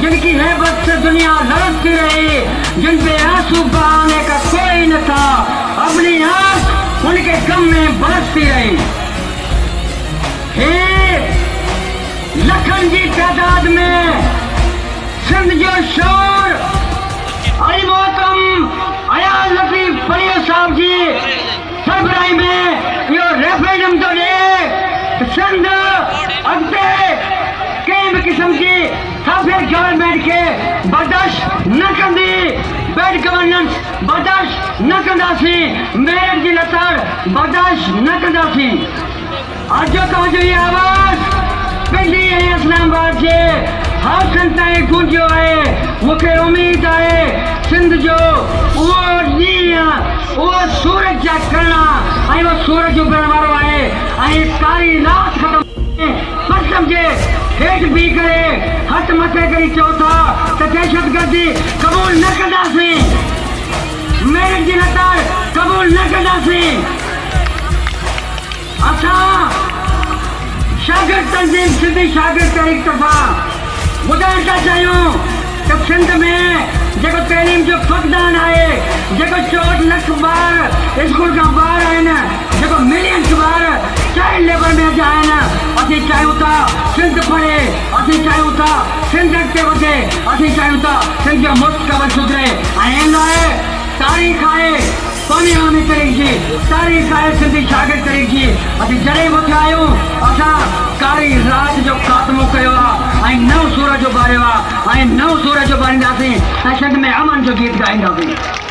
जिनकी हैबत से दुनिया लड़ती रही, जिन पे आंसू बहाने का कोई न था, अपनी आंख उनके गम में बरसती रही। लखन की तादाद में सिंध जो शोर अली मोहतम अयाल लतीफ पलियो साहब जी सरबराही में यो रेफरेंडम तो ॾे सिंध अॻिते कंहिं बि क़िस्म जी साफ़े गवर्नमेंट खे बर्दाश्त न कंदी, बैड गवर्नेंस बर्दाश्त न कंदासीं, मेरिट जी लताड़ बर्दाश्त न कंदासीं। अॼु तव्हांजो इहा आवाज़ पिंडी ऐं इस्लामाबाद जे हाउसनि ताईं गूंजियो आहे। मूंखे उमेद आहे सिंध जो उहो ॾींहुं, उहो सूरज जा किरण ऐं उहो सूरज उभरण वारो आहे ऐं कारी रात ख़तम पश्चिम जे हेठि बीह करे हथ मथे करी चओ था त दहशतगर्दी क़बूल न कंदासीं, मेरिट जी लताड़ क़बूल न कंदासीं। असां शागिर्द तंज़ीम सिंधी शागिर्द तहरीक तरफ़ां ॿुधाइण था चाहियूं त सिंध में जेको तइलीम जो फक़दान आहे, जेको 64 लख ॿार स्कूल खां ॿाहिरि आहिनि, जेको मिलियंस ॿार चाइल्ड लेबर में अॼु आहिनि, असीं चाहियूं था सिंध पढ़े, असीं चाहियूं था सिंध अॻिते वधे, असीं चाहियूं था सिंध जो मुस्तक़बिल सुधरे। ऐं इन लाइ तारीख़ आहे क़ौमी आवामी तहरीक जी, तारीख़ आहे सिंधी शागिर्द तहरीक जी। असीं जॾहिं बि उथिया आहियूं असां कारी रात जो ख़ात्मो कयो आहे ऐं नओं सूरज उभारियो आहे ऐं नओं सूरज उभारींदासीं ऐं सिंध में अमन जो गीत ॻाईंदासीं।